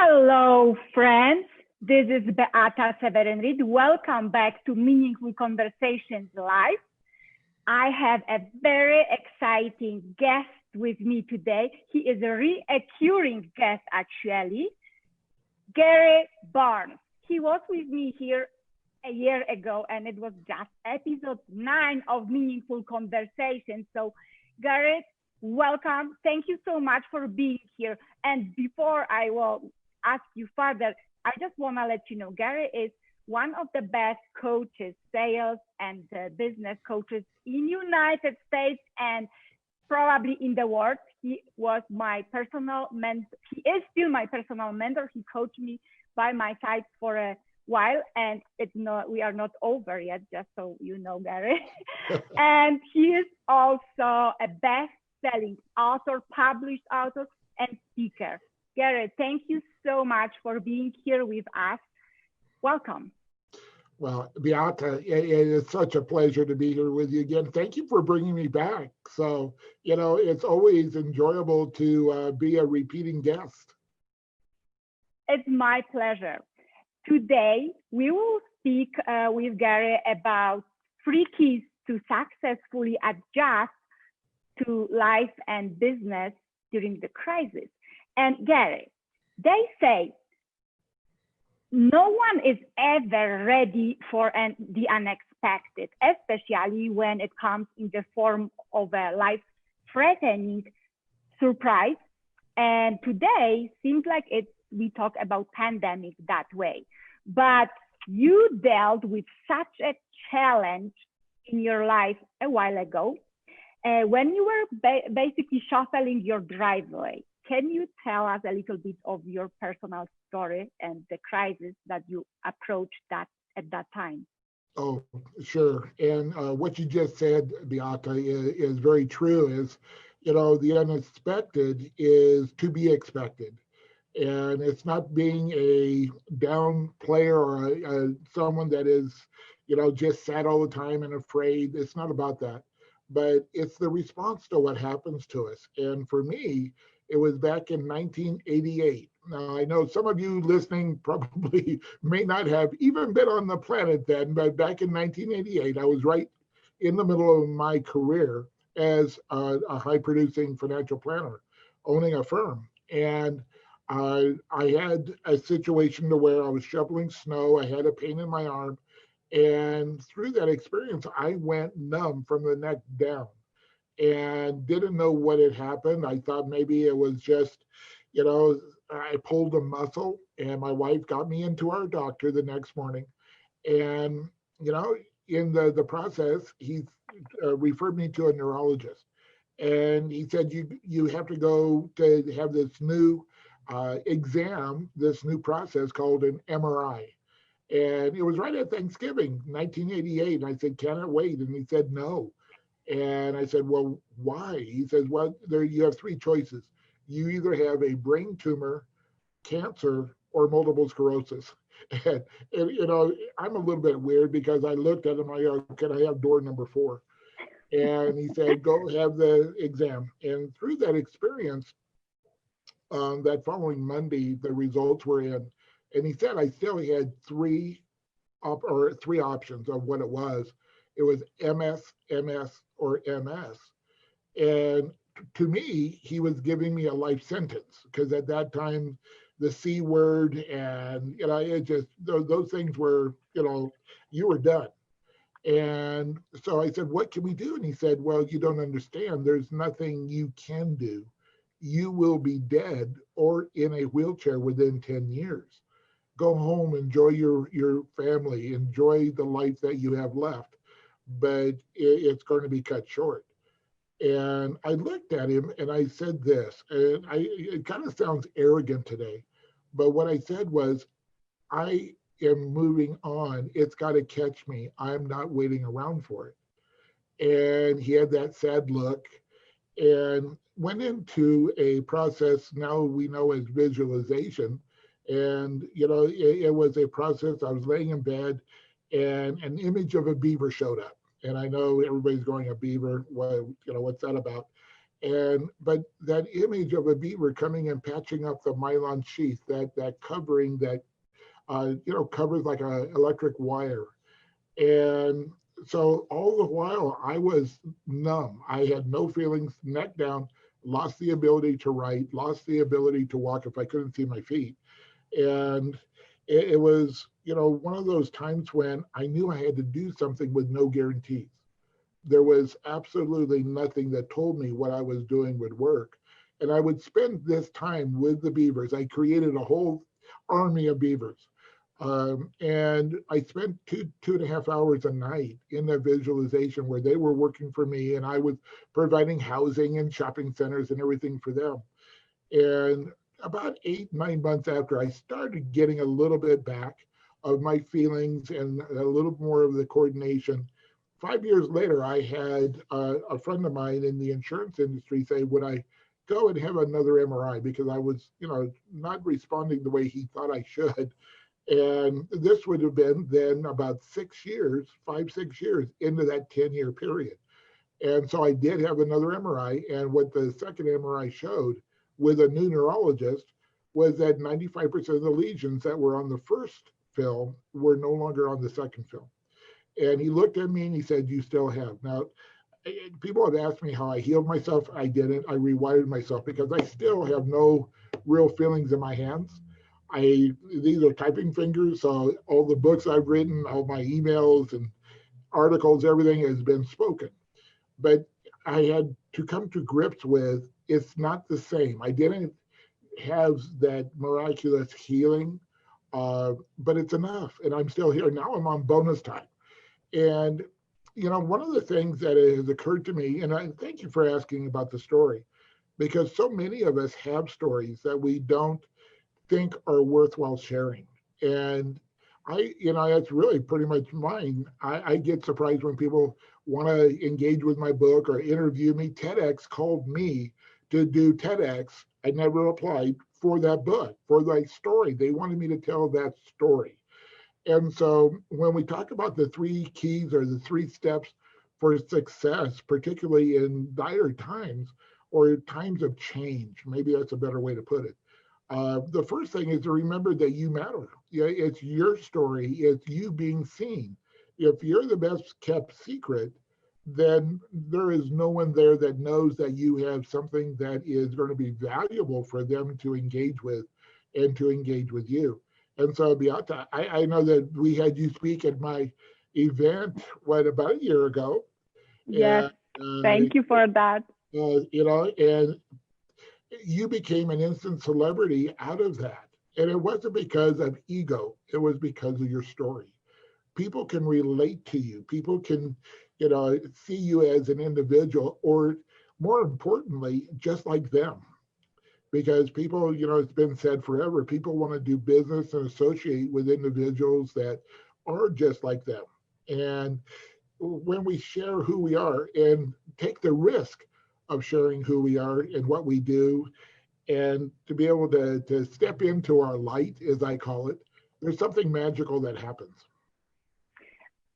Hello, friends. This is Beata Seweryn-Reid. Welcome back to Meaningful Conversations Live. I have a very exciting guest with me today. He is a recurring guest, actually, Gary Barnes. He was with me here a year ago, and it was just episode 9 of Meaningful Conversations. So, Gary, welcome. Thank you so much for being here. And before I will ask you further, I just want to let you know, Gary is one of the best coaches, sales and business coaches in United States and probably in the world. He was my personal mentor. He is still my personal mentor. He coached me by my side for a while, and we are not over yet, just so you know, Gary. And he is also a best-selling author, published author, and speaker. Gary, thank you so much for being here with us. Welcome. Well, Beata, it is such a pleasure to be here with you again. Thank you for bringing me back. So, it's always enjoyable to be a repeating guest. It's my pleasure. Today, we will speak with Gary about 3 keys to successfully adjust to life and business during the crisis. And Gary, they say no one is ever ready for the unexpected, especially when it comes in the form of a life-threatening surprise. And today seems like we talk about pandemic that way. But you dealt with such a challenge in your life a while ago when you were basically shuffling your driveway. Can you tell us a little bit of your personal story and the crisis that you approached at that time? Oh, sure. And what you just said, Beata, is very true. The unexpected is to be expected. And it's not being a down player or someone that is, just sad all the time and afraid. It's not about that. But it's the response to what happens to us. And for me, it was back in 1988. Now, I know some of you listening probably may not have even been on the planet then, but back in 1988, I was right in the middle of my career as a high-producing financial planner, owning a firm. And I had a situation to where I was shoveling snow. I had a pain in my arm. And through that experience, I went numb from the neck down and didn't know what had happened. I thought maybe it was just, I pulled a muscle, and my wife got me into our doctor the next morning. And, in the process, he referred me to a neurologist. And he said, you have to go to have this new exam, this new process called an MRI. And it was right at Thanksgiving, 1988. And I said, can it wait? And he said, no. And I said, well, why? He says, well, you have 3 choices. You either have a brain tumor, cancer, or multiple sclerosis. And I'm a little bit weird because I looked at him, I go, can I have door number 4? And he said, go have the exam. And through that experience, that following Monday, the results were in. And he said I still had 3 options of what it was. It was MS, MS, or MS. And to me, he was giving me a life sentence because at that time, the C word and, it just, those things were, you were done. And so I said, what can we do? And he said, well, you don't understand. There's nothing you can do. You will be dead or in a wheelchair within 10 years. Go home, enjoy your family, enjoy the life that you have left, but it's going to be cut short. And I looked at him and I said this, and it kind of sounds arrogant today, but what I said was, I am moving on. It's got to catch me. I'm not waiting around for it. And he had that sad look and went into a process now we know as visualization. And, it was a process. I was laying in bed and an image of a beaver showed up. And I know everybody's going, a beaver, what's that about? But that image of a beaver coming and patching up the nylon sheath, that covering that covers like a electric wire. And so all the while I was numb. I had no feelings, neck down, lost the ability to write, lost the ability to walk if I couldn't see my feet. And it was, one of those times when I knew I had to do something with no guarantees. There was absolutely nothing that told me what I was doing would work. And I would spend this time with the beavers. I created a whole army of beavers. And I spent 2.5 hours a night in that visualization where they were working for me and I was providing housing and shopping centers and everything for them. And about 8, 9 months after, I started getting a little bit back of my feelings and a little more of the coordination. 5 years later, I had a friend of mine in the insurance industry say, would I go and have another MRI because I was, not responding the way he thought I should. And this would have been then about 6 years, 5, 6 years into that 10-year period. And so I did have another MRI. And what the second MRI showed with a new neurologist was that 95% of the lesions that were on the first film were no longer on the second film. And he looked at me and he said, you still have. Now, people have asked me how I healed myself. I didn't. I rewired myself because I still have no real feelings in my hands. These are typing fingers. So all the books I've written, all my emails and articles, everything has been spoken. But I had to come to grips with it's not the same. I didn't have that miraculous healing, but it's enough. And I'm still here. Now I'm on bonus time. And, one of the things that has occurred to me, and I thank you for asking about the story, because so many of us have stories that we don't think are worthwhile sharing. And that's really pretty much mine. I get surprised when people want to engage with my book or interview me. TEDx called me to do TEDx. I never applied for that book, for that story. They wanted me to tell that story. And so when we talk about the 3 keys or the 3 steps for success, particularly in dire times or times of change, maybe that's a better way to put it. The first thing is to remember that you matter. Yeah, it's your story. It's you being seen. If you're the best kept secret, then there is no one there that knows that you have something that is going to be valuable for them to engage with and to engage with you. And so, Beata, I know that we had you speak at my event, about a year ago. Yes, thank you for that. And you became an instant celebrity out of that. And it wasn't because of ego, it was because of your story. People can relate to you, people can, see you as an individual, or more importantly, just like them. Because people, it's been said forever, people want to do business and associate with individuals that are just like them. And when we share who we are and take the risk of sharing who we are and what we do, and to be able to step into our light, as I call it, there's something magical that happens.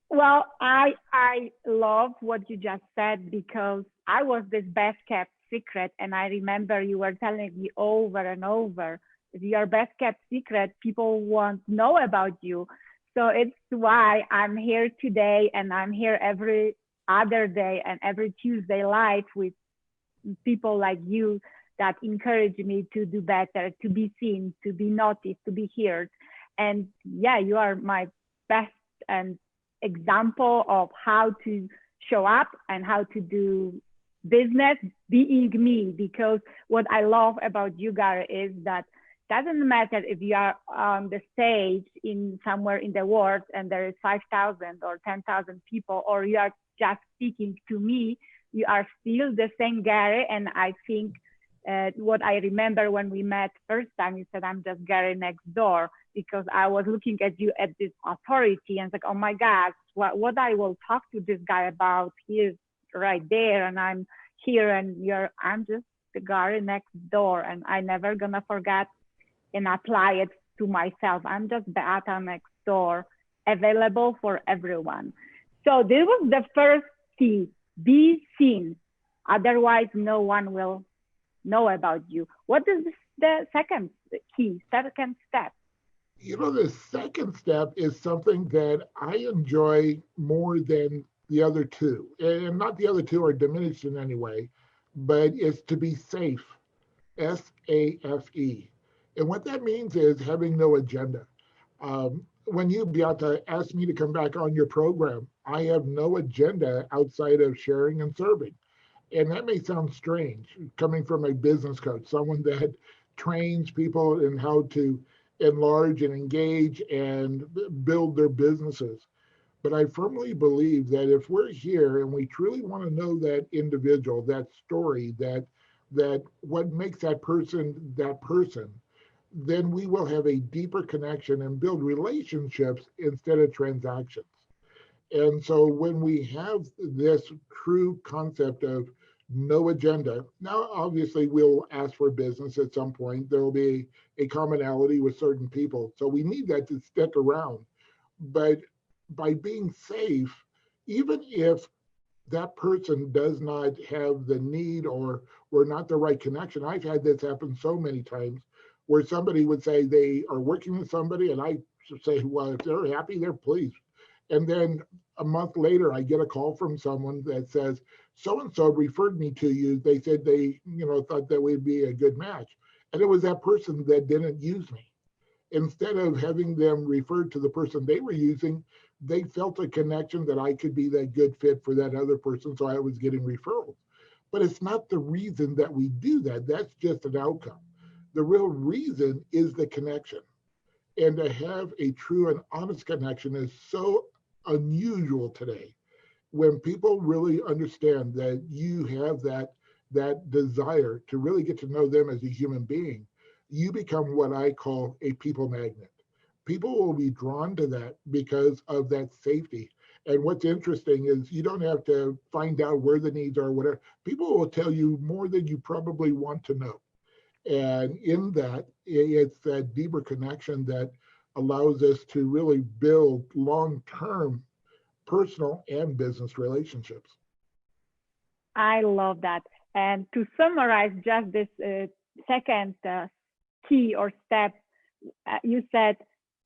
Well, I love what you just said, because I was this best kept secret, and I remember you were telling me over and over, if you're best kept secret, people won't know about you. So it's why I'm here today, and I'm here every other day and every Tuesday live with people like you that encourage me to do better, to be seen, to be noticed, to be heard. And yeah, you are my best and example of how to show up and how to do business being me. Because what I love about you, Gary, is that doesn't matter if you are on the stage in somewhere in the world and there is 5,000 or 10,000 people, or you are just speaking to me, you are still the same Gary. And I think what I remember when we met first time, you said, I'm just Gary next door, because I was looking at you at this authority and it's like, oh my gosh, what I will talk to this guy about, he is right there and I'm here, and I'm just the Gary next door. And I never gonna forget and apply it to myself. I'm just Beata next door, available for everyone. So this was the first key, be seen. Otherwise, no one will know about you. What is the second step? The second step is something that I enjoy more than the other two. And not the other two are diminished in any way, but it's to be safe. SAFE. And what that means is having no agenda. When you, Beata, asked me to come back on your program, I have no agenda outside of sharing and serving. And that may sound strange coming from a business coach, someone that trains people in how to enlarge and engage and build their businesses. But I firmly believe that if we're here and we truly want to know that individual, that story, that what makes that person, then we will have a deeper connection and build relationships instead of transactions. And so when we have this true concept of no agenda, now obviously we'll ask for business at some point. There will be a commonality with certain people. So we need that to stick around. But by being safe, even if that person does not have the need or not the right connection. I've had this happen so many times where somebody would say they are working with somebody and I say, well, if they're happy, they're pleased. And then a month later, I get a call from someone that says, so and so referred me to you. They said they, thought that would be a good match. And it was that person that didn't use me. Instead of having them referred to the person they were using, they felt a connection that I could be that good fit for that other person. So I was getting referrals. But it's not the reason that we do that. That's just an outcome. The real reason is the connection. And to have a true and honest connection is so unusual today. When people really understand that you have that desire to really get to know them as a human being, you become what I call a people magnet. People will be drawn to that because of that safety. And what's interesting is you don't have to find out where the needs are, whatever. People will tell you more than you probably want to know. And in that, it's that deeper connection that allows us to really build long-term personal and business relationships. I love that. And to summarize just this second key or step, you said,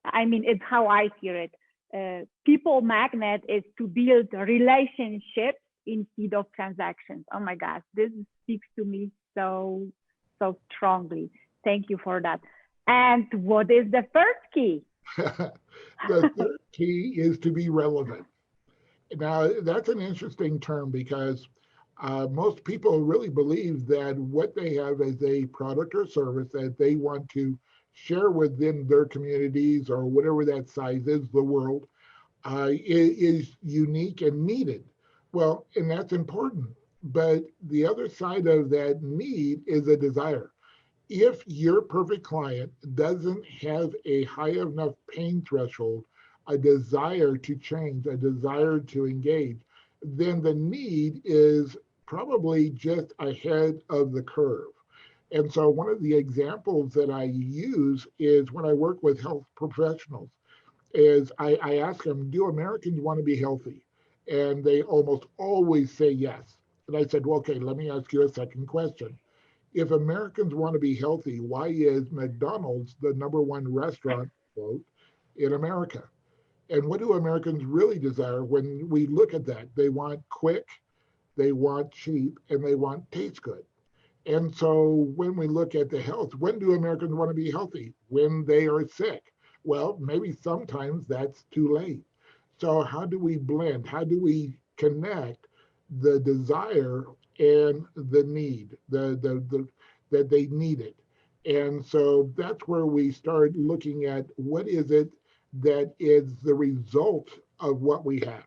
I mean, it's how I hear it. People magnet is to build relationships instead of transactions. Oh my gosh, this speaks to me so strongly. Thank you for that. And what is the first key? The third key is to be relevant. Now, that's an interesting term because most people really believe that what they have as a product or service that they want to share within their communities or whatever that size is, the world, is unique and needed. Well, and that's important. But the other side of that need is a desire. If your perfect client doesn't have a high enough pain threshold, a desire to change, a desire to engage, then the need is probably just ahead of the curve. And so one of the examples that I use is when I work with health professionals is I ask them, do Americans want to be healthy? And they almost always say yes. And I said, well, okay, let me ask you a second question. If Americans want to be healthy, why is McDonald's the number one restaurant, quote, in America? And what do Americans really desire when we look at that? They want quick, they want cheap, and they want taste good. And so when we look at the health, when do Americans want to be healthy? When they are sick. Well, maybe sometimes that's too late. So how do we blend? How do we connect the desire and the need, that they need it? And so that's where we start looking at what is it that is the result of what we have.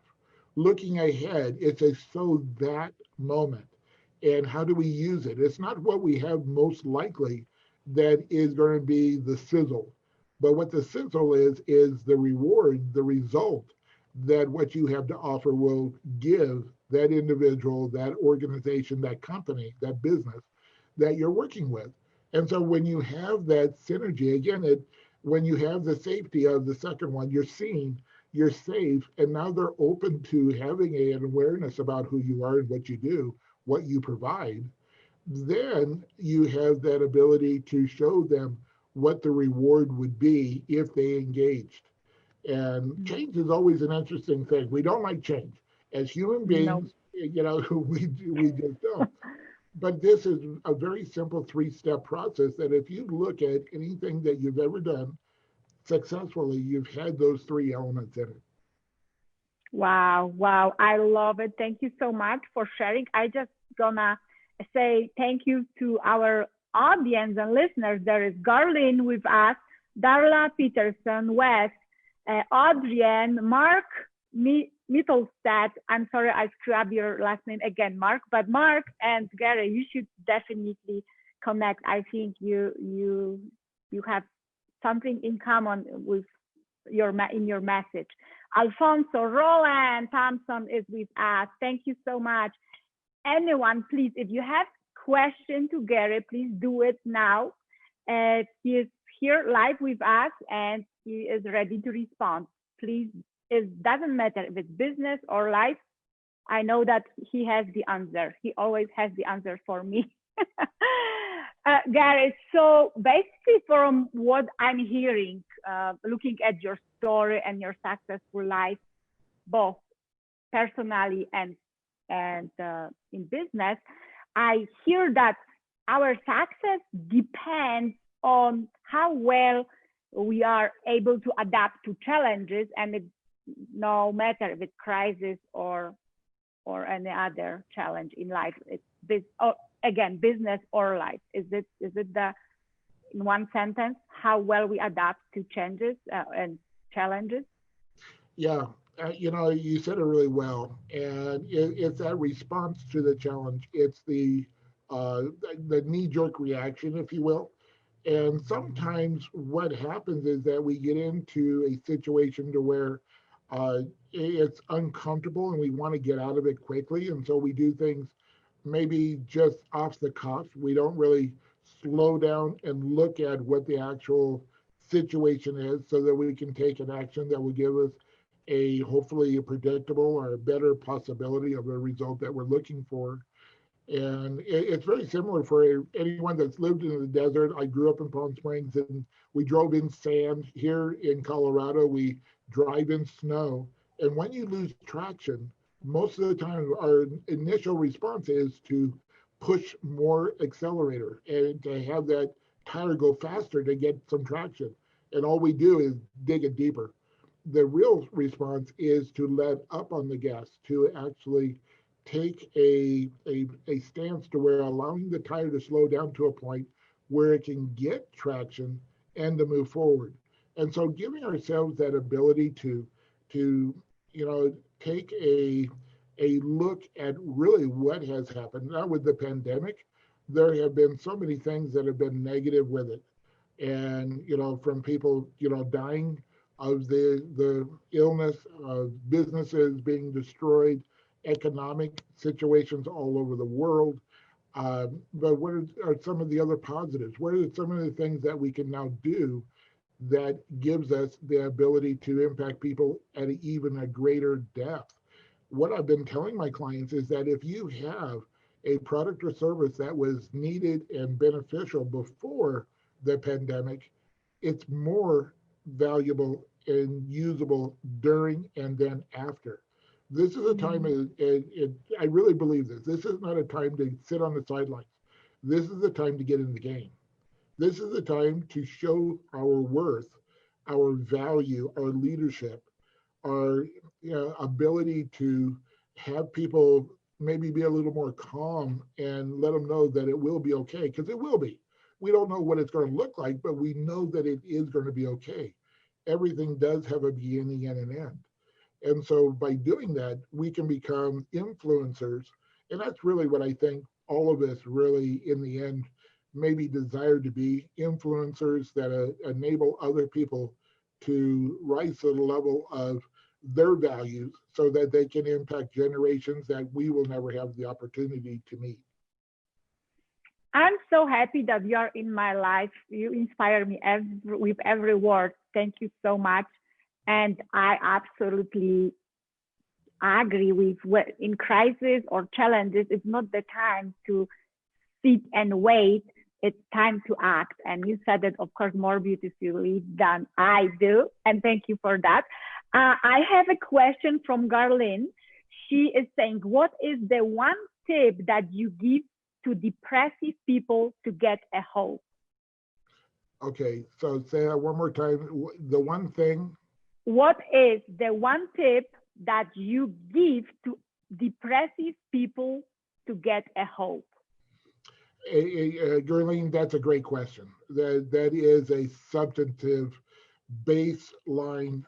Looking ahead, it's a so that moment. And how do we use it? It's not what we have most likely that is going to be the sizzle. But what the sizzle is the reward, the result that what you have to offer will give that individual, that organization, that company, that business that you're working with. And so when you have that synergy, again, when you have the safety of the second one, you're seen, you're safe, and now they're open to having an awareness about who you are and what you do. what you provide, then you have that ability to show them what the reward would be if they engaged. And change is always an interesting thing. We don't like change. As human No. beings, we just don't. But this is a very simple three-step process that if you look at anything that you've ever done successfully, you've had those three elements in it. Wow, wow. I love it. Thank you so much for sharing. I just gonna say thank you to our audience and listeners. There is Garlin with us, Darla Peterson, Wes, Adrienne, Mark Mittelstadt. I'm sorry I screwed up your last name again, Mark. But Mark and Gary, you should definitely connect. I think you have something in common with in your message. Alfonso, Roland Thompson is with us. Thank you so much. Anyone, please, if you have question to Gary, please do it now. He is here live with us and he is ready to respond. Please, it doesn't matter if it's business or life. I know that he has the answer. He always has the answer for me. Gary, so basically from what I'm hearing, looking at your story and your successful life, both personally and in business, I hear that our success depends on how well we are able to adapt to challenges, and no matter if it's crisis or any other challenge in life, it's this. Again, business or life? Is it the in one sentence how well we adapt to changes and challenges? Yeah, you said it really well, and it's that response to the challenge. It's uh, the knee-jerk reaction, if you will. And sometimes what happens is that we get into a situation to where it's uncomfortable and we want to get out of it quickly, and so we do things maybe just off the cuff. We don't really slow down and look at what the actual situation is so that we can take an action that will give us a hopefully a predictable or a better possibility of a result that we're looking for. And it's very similar for anyone that's lived in the desert. I grew up in Palm Springs and we drove in sand. Here in Colorado, we drive in snow. And when you lose traction, most of the time our initial response is to push more accelerator and to have that tire go faster to get some traction. And all we do is dig it deeper. The real response is to let up on the gas, to actually take a stance to where allowing the tire to slow down to a point where it can get traction and to move forward. And so giving ourselves that ability to take a look at really what has happened. Now with the pandemic, there have been so many things that have been negative with it. And from people dying of the illness, of businesses being destroyed, economic situations all over the world. But what are some of the other positives? What are some of the things that we can now do that gives us the ability to impact people at even a greater depth? What I've been telling my clients is that if you have a product or service that was needed and beneficial before the pandemic, it's more valuable and usable during and then after. This is a time, I really believe this. This is not a time to sit on the sidelines. This is the time to get in the game. This is the time to show our worth, our value, our leadership, our ability to have people maybe be a little more calm and let them know that it will be okay, because it will be. We don't know what it's going to look like, but we know that it is going to be okay. Everything does have a beginning and an end. And so by doing that, we can become influencers. And that's really what I think all of us really, in the end, maybe desire to be influencers that enable other people to rise to the level of their values so that they can impact generations that we will never have the opportunity to meet. I'm so happy that you are in my life. You inspire me with every word. Thank you so much. And I absolutely agree with in crisis or challenges, it's not the time to sit and wait. It's time to act. And you said it, of course, more beautifully than I do. And thank you for that. I have a question from Garlin. She is saying, what is the one tip that you give to depressive people to get a hope? Okay, so say that one more time. The one thing. What is the one tip that you give to depressive people to get a hope? Gerlene, that's a great question. That is a substantive, baseline,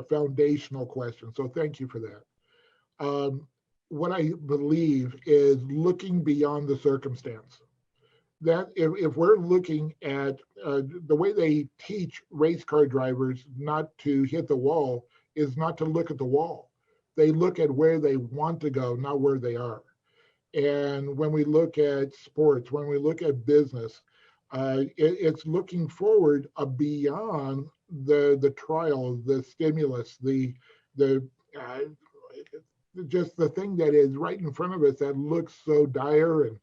foundational question. So thank you for that. What I believe is looking beyond the circumstance. That if we're looking at the way they teach race car drivers not to hit the wall is not to look at the wall. They look at where they want to go, not where they are. And when we look at sports, when we look at business, it's looking forward beyond the trial, the stimulus, the just the thing that is right in front of us that looks so dire and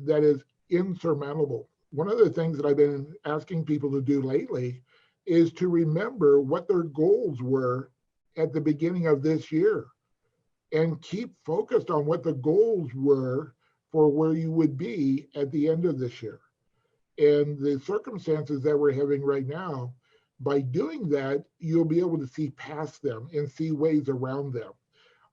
that is insurmountable. One of the things that I've been asking people to do lately is to remember what their goals were at the beginning of this year and keep focused on what the goals were for where you would be at the end of this year. And the circumstances that we're having right now, by doing that, you'll be able to see past them and see ways around them.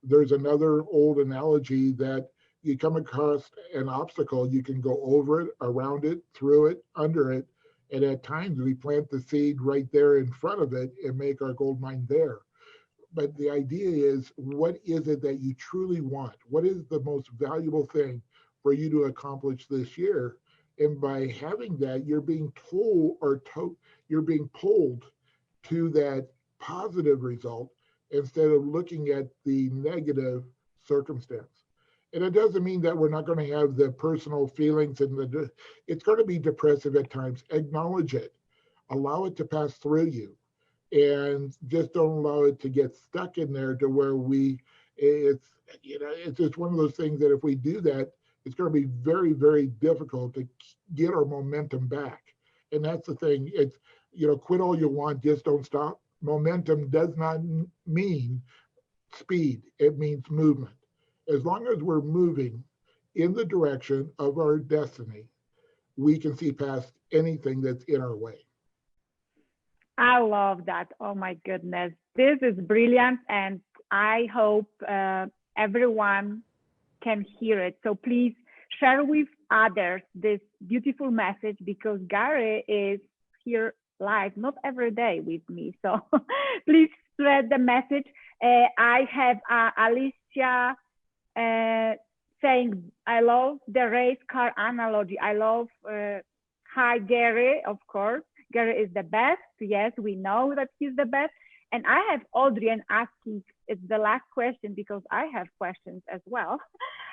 There's another old analogy that you come across an obstacle, you can go over it, around it, through it, under it. And at times we plant the seed right there in front of it and make our gold mine there. But the idea is, what is it that you truly want? What is the most valuable thing for you to accomplish this year? And by having that, you're being told you're being pulled to that positive result instead of looking at the negative circumstance. And it doesn't mean that we're not going to have the personal feelings and it's going to be depressive at times. Acknowledge it, allow it to pass through you, and just don't allow it to get stuck in there to where it's just one of those things that if we do that, it's going to be very, very difficult to get our momentum back. And that's the thing. It's, quit all you want, just don't stop. Momentum does not mean speed. It means movement. As long as we're moving in the direction of our destiny, we can see past anything that's in our way. I love that. Oh my goodness. This is brilliant. And I hope everyone can hear it. So please share with others this beautiful message, because Gary is here live, not every day with me. So please spread the message. I have Alicia saying, I love the race car analogy. I love, hi Gary, of course. Gary is the best. Yes, we know that he's the best. And I have Audrian asking, it's the last question because I have questions as well.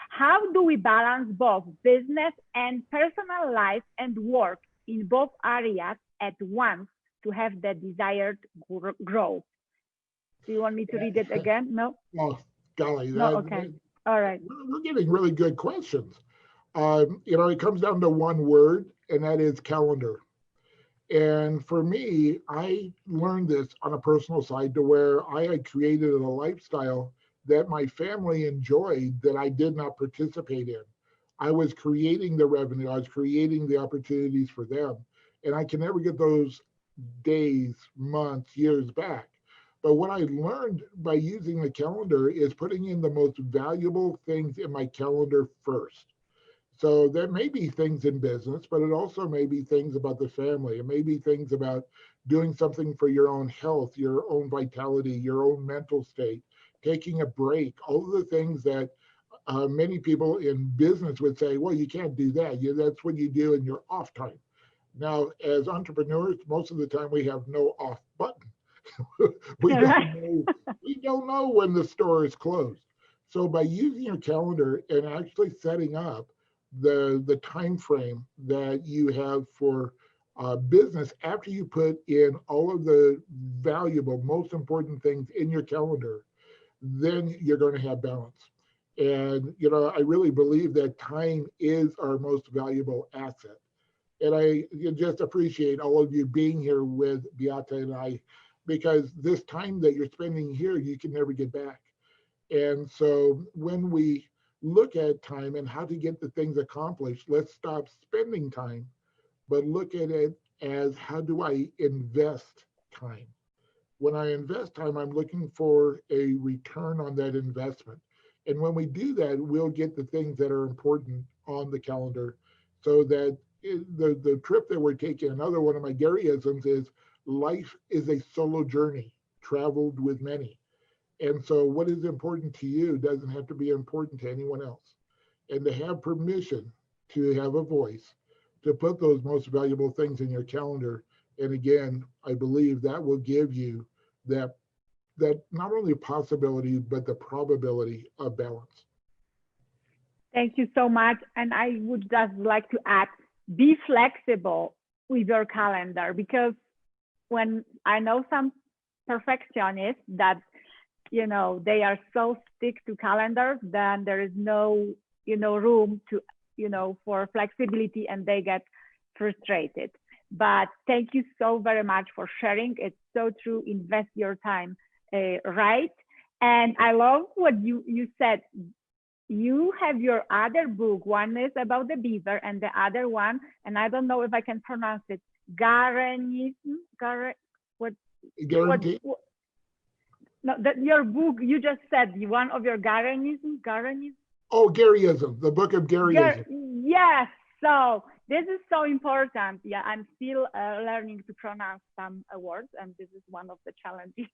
How do we balance both business and personal life and work in both areas at once to have the desired growth? Do you want me to read it again? No? Well, golly. No, okay. All right. We're getting really good questions. It comes down to one word, and that is calendar. And for me, I learned this on a personal side to where I had created a lifestyle that my family enjoyed that I did not participate in. I was creating the revenue, I was creating the opportunities for them. And I can never get those days, months, years back. But what I learned by using the calendar is putting in the most valuable things in my calendar first. So there may be things in business, but it also may be things about the family. It may be things about doing something for your own health, your own vitality, your own mental state, taking a break, all of the things that many people in business would say, well, you can't do that. That's what you do in your off time. Now, as entrepreneurs, most of the time we have no off button. we don't know when the store is closed. So by using your calendar and actually setting up the time frame that you have for business, after you put in all of the valuable, most important things in your calendar, then you're going to have balance. And, you know, I really believe that time is our most valuable asset. And I just appreciate all of you being here with Beata and I, because this time that you're spending here, you can never get back. And so when we look at time and how to get the things accomplished, let's stop spending time, but look at it as how do I invest time? When I invest time, I'm looking for a return on that investment. And when we do that, we'll get the things that are important on the calendar so that the trip that we're taking, another one of my Garyisms is life is a solo journey traveled with many. And so what is important to you doesn't have to be important to anyone else. And to have permission to have a voice, to put those most valuable things in your calendar. And again, I believe that will give you that that not only possibility, but the probability of balance. Thank you so much. And I would just like to add, be flexible with your calendar, because when I know some perfectionists that, you know, they are so stick to calendars, then there is no, you know, room to, you know, for flexibility, and they get frustrated. But thank you so very much for sharing. It's so true. Invest your time, right? And I love what you said. You have your other book. One is about the beaver, and the other one, and I don't know if I can pronounce it, Garenism. What? Guarantee. No, that your book. You just said one of your Garenism. Oh, Garyism, the book of Garyism. Yes. So this is so important. Yeah, I'm still learning to pronounce some words, and this is one of the challenges.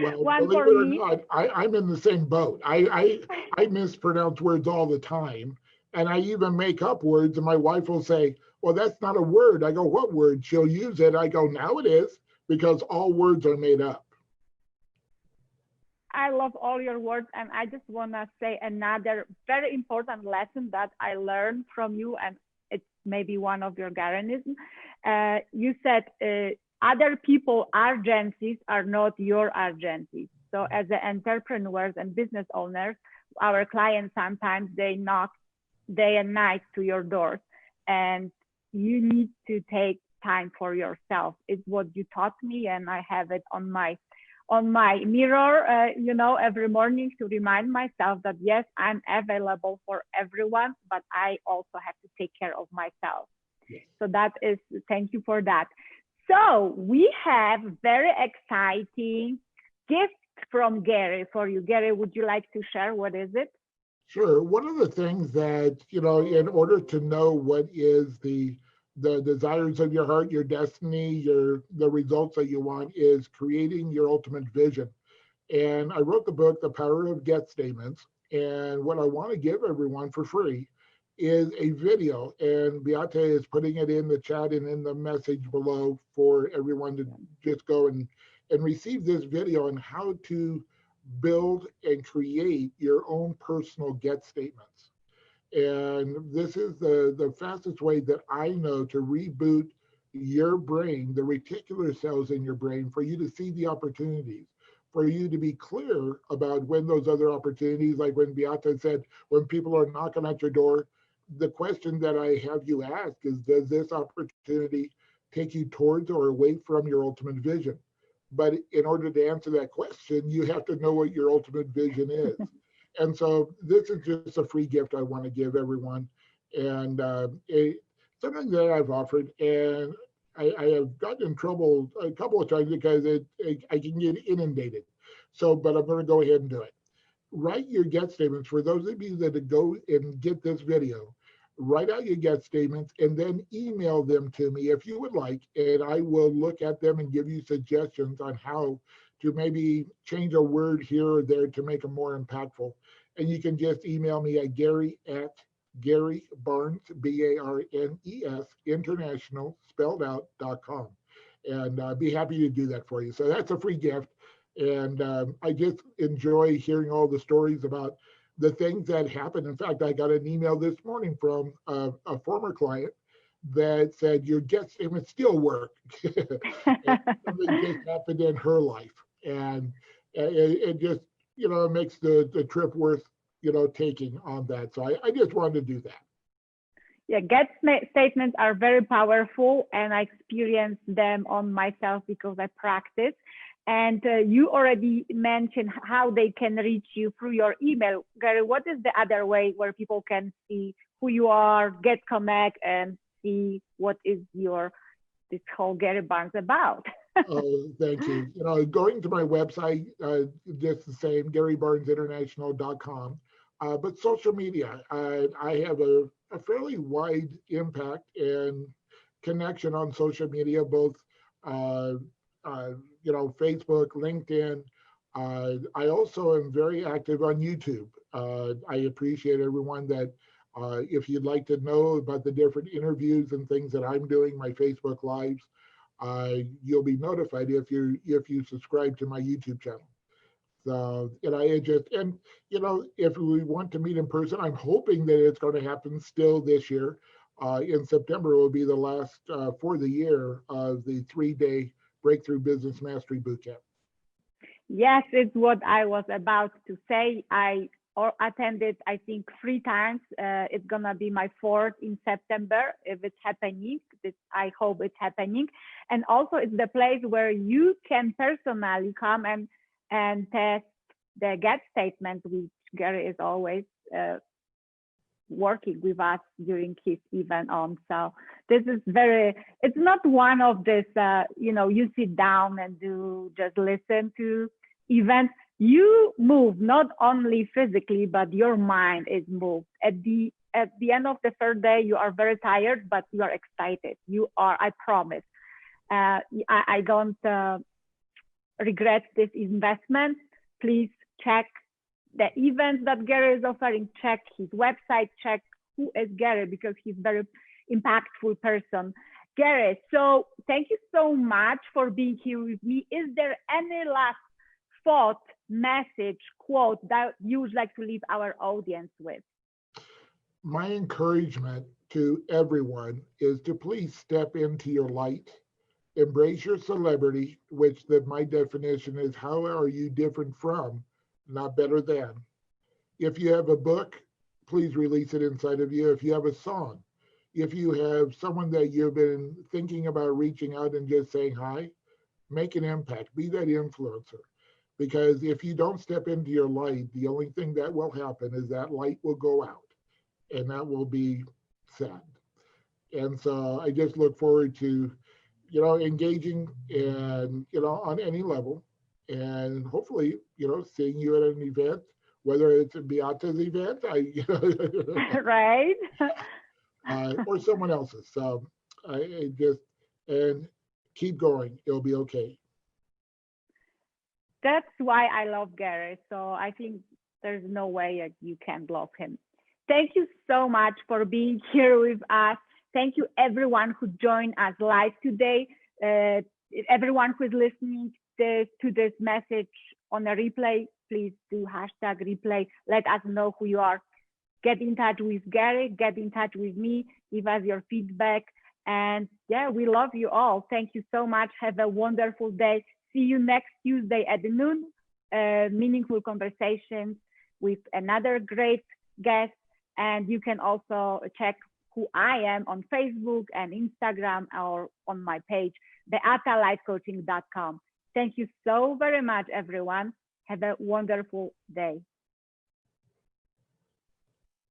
Well, One believe for it or me. not, I'm in the same boat. I mispronounce words all the time, and I even make up words. And my wife will say, "Well, that's not a word." I go, "What word?" She'll use it. I go, "Now it is," because all words are made up. I love all your words, and I just want to say another very important lesson that I learned from you, and it's maybe one of your Garanism. You said other people urgencies are not your urgencies. So as the entrepreneurs and business owners, our clients sometimes they knock day and night to your doors, and you need to take time for yourself. It's what you taught me, and I have it on my mirror, you know, every morning to remind myself that yes, I'm available for everyone, but I also have to take care of myself. Yes. So that is, thank you for that. So we have very exciting gift from Gary for you. Gary, would you like to share? What is it? Sure. One of the things that, you know, in order to know what is the desires of your heart, your destiny, the results that you want is creating your ultimate vision. And I wrote the book, The Power of Get Statements. And what I want to give everyone for free is a video. And Beata is putting it in the chat and in the message below for everyone to just go and receive this video on how to build and create your own personal get statements. And this is the fastest way that I know to reboot your brain, the reticular cells in your brain, for you to see the opportunities, for you to be clear about when those other opportunities, like when Beata said, when people are knocking at your door, the question that I have you ask is, does this opportunity take you towards or away from your ultimate vision? But in order to answer that question, you have to know what your ultimate vision is. And so this is just a free gift I want to give everyone. And something that I've offered, and I have gotten in trouble a couple of times because I can get inundated. So, but I'm going to go ahead and do it. Write your get statements. For those of you that go and get this video, write out your get statements and then email them to me if you would like, and I will look at them and give you suggestions on how to maybe change a word here or there to make them more impactful. And you can just email me at Gary Barnes, Barnes, international, spelled out.com. And I'd be happy to do that for you. So that's a free gift. And I just enjoy hearing all the stories about the things that happen. In fact, I got an email this morning from a former client that said your get statements still work. And something just happened in her life, and it just it makes the trip worth, taking on that. So I just wanted to do that. Yeah, get statements are very powerful, and I experience them on myself because I practice. And you already mentioned how they can reach you through your email. Gary, what is the other way where people can see who you are, get connect, and see what is this whole Gary Barnes about? Oh, thank you. Going to my website, just the same, GaryBarnesInternational.com. But social media, I have a fairly wide impact and connection on social media, both, uh, Facebook, LinkedIn. I also am very active on YouTube. I appreciate everyone that, if you'd like to know about the different interviews and things that I'm doing, my Facebook Lives, you'll be notified if you subscribe to my YouTube channel. So, if we want to meet in person, I'm hoping that it's going to happen still this year. In September will be the last, for the year, of the 3-day Breakthrough Business Mastery Bootcamp. Yes, it's what I was about to say. I attended, I think, 3 times. It's gonna be my 4th in September if it's happening. I hope it's happening. And also, it's the place where you can personally come and test the get statement, which Gary is always working with us during his event on. So this is it's not one of this, you sit down and just listen to events. You move not only physically, but your mind is moved. At the end of the 3rd day, you are very tired, but you are excited. I promise. I don't regret this investment. Please check the events that Gary is offering, check his website, check who is Gary, because he's a very impactful person. Gary, so thank you so much for being here with me. Is there any last thought, message, quote that you would like to leave our audience with? My encouragement to everyone is to please step into your light, embrace your celebrity, which my definition is, how are you different from, not better than. If you have a book, please release it inside of you. If you have a song, if you have someone that you've been thinking about reaching out and just saying hi, make an impact, be that influencer. Because if you don't step into your light, the only thing that will happen is that light will go out, and that will be sad. And so I just look forward to, engaging and, on any level, and hopefully, seeing you at an event, whether it's a Beata's event, Right. or someone else's. So I just, and keep going. It'll be okay. That's why I love Gary. So I think there's no way you can love him. Thank you so much for being here with us. Thank you, everyone who joined us live today. Everyone who is listening to this message on a replay, please do #replay. Let us know who you are. Get in touch with Gary, get in touch with me, give us your feedback. And yeah, we love you all. Thank you so much. Have a wonderful day. See you next Tuesday at noon. Meaningful conversations with another great guest. And you can also check who I am on Facebook and Instagram, or on my page, beatalifecoaching.com. Thank you so very much, everyone. Have a wonderful day.